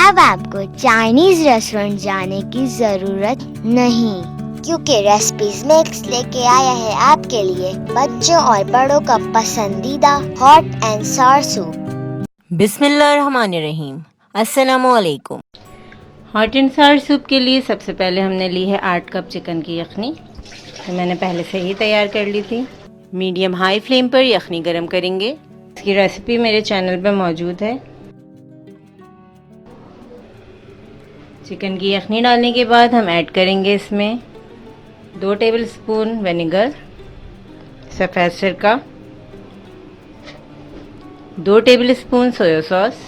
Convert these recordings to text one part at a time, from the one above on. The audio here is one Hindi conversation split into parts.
अब आपको चाइनीज रेस्टोरेंट जाने की जरूरत नहीं, क्योंकि रेसिपीज मिक्स लेके आया है आपके लिए बच्चों और बड़ों का पसंदीदा हॉट एंड सार सूप। बिस्मिल्लाहिर्रहमानिर्रहीम। अस्सलामुअलैकुम। हॉट एंड सार सूप के लिए सबसे पहले हमने ली है 8 कप चिकन की यखनी। तो मैंने पहले से ही तैयार कर ली थी। मीडियम हाई फ्लेम पर यखनी गरम करेंगे। इसकी रेसिपी मेरे चैनल पर मौजूद है। चिकन की यखनी डालने के बाद हम ऐड करेंगे इसमें 2 टेबलस्पून विनेगर, सफ़ेद सिरका, 2 टेबलस्पून सोया सॉस,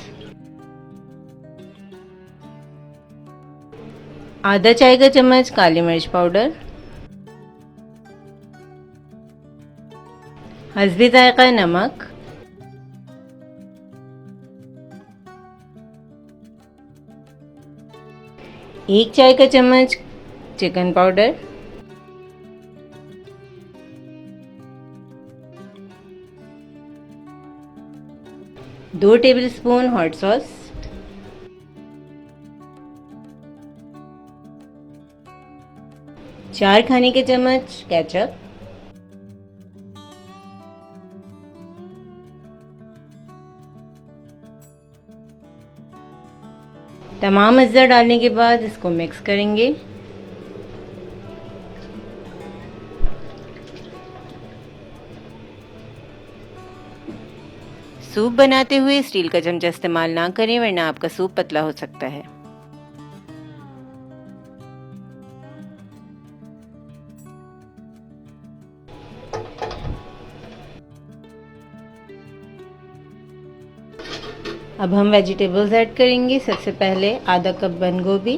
आधा चाय का चम्मच काली मिर्च पाउडर, हस्बे जायका नमक, एक चाय का चम्मच चिकन पाउडर, दो टेबलस्पून हॉट सॉस, चार खाने के चम्मच केचप, तमाम अज्जा डालने के बाद इसको मिक्स करेंगे। सूप बनाते हुए स्टील का चमचा इस्तेमाल ना करें, वरना आपका सूप पतला हो सकता है। अब हम वेजिटेबल्स ऐड करेंगे। सबसे पहले आधा कप बंद गोभी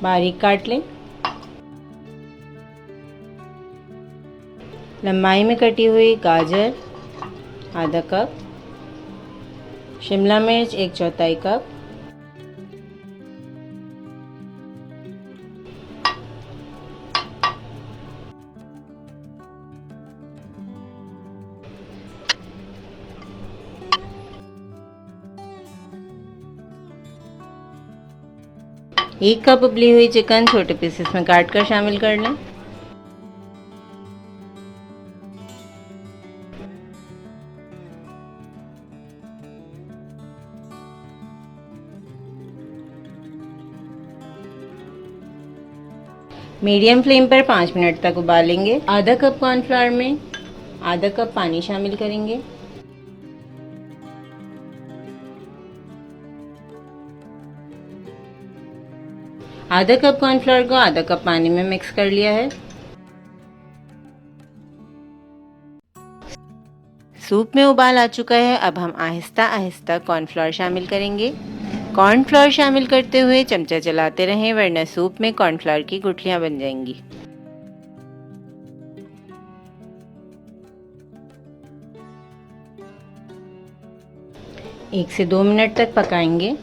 बारीक काट लें। लंबाई में कटी हुई गाजर आधा कप, शिमला मिर्च 1/4 कप, एक कप उबली हुई चिकन छोटे पीसेस में काट कर शामिल कर लें। मीडियम फ्लेम पर 5 मिनट तक उबालेंगे। आधा कप कॉर्नफ्लावर में आधा कप पानी शामिल करेंगे। आधा कप कॉर्नफ्लावर को आधा कप पानी में मिक्स कर लिया है। सूप में उबाल आ चुका है। अब हम आहिस्ता आहिस्ता कॉर्नफ्लावर शामिल करेंगे। कॉर्नफ्लावर शामिल करते हुए चमचा चलाते रहें, वरना सूप में कॉर्नफ्लावर की गुठलियां बन जाएंगी। एक से 2 मिनट तक पकाएंगे।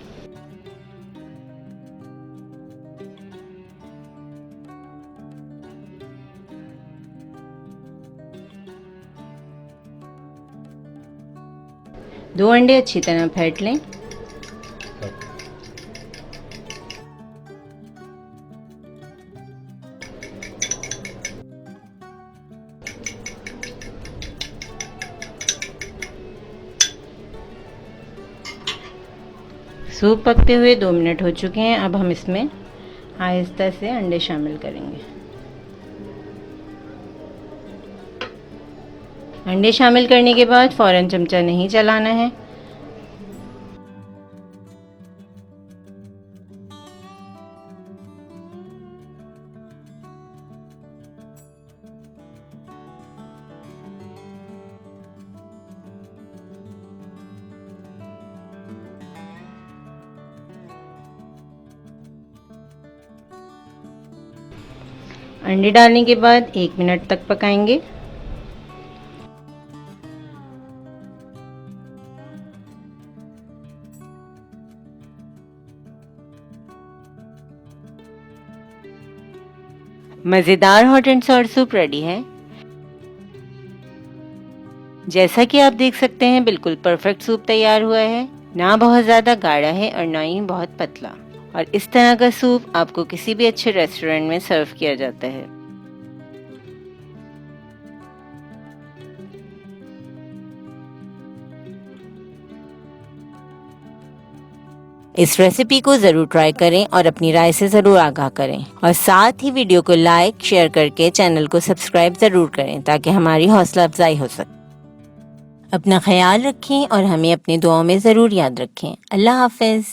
दो अंडे अच्छी तरह फेंट लें। सूप पकते हुए 2 मिनट हो चुके हैं। अब हम इसमें आहिस्ता से अंडे शामिल करेंगे। अंडे शामिल करने के बाद फ़ौरन चमचा नहीं चलाना है। अंडे डालने के बाद 1 मिनट तक पकाएंगे। मज़ेदार hot and sour soup ready है। जैसा कि आप देख सकते हैं, बिल्कुल परफेक्ट सूप तैयार हुआ है। ना बहुत ज़्यादा गाढ़ा है और ना ही बहुत पतला। और इस तरह का सूप आपको किसी भी अच्छे रेस्टोरेंट में सर्व किया जाता है। इस रेसिपी को ज़रूर ट्राई करें और अपनी राय से ज़रूर आगाह करें, और साथ ही वीडियो को लाइक शेयर करके चैनल को सब्सक्राइब ज़रूर करें ताकि हमारी हौसला अफजाई हो सके। अपना ख्याल रखें और हमें अपनी दुआओं में ज़रूर याद रखें। अल्लाह हाफ़िज़।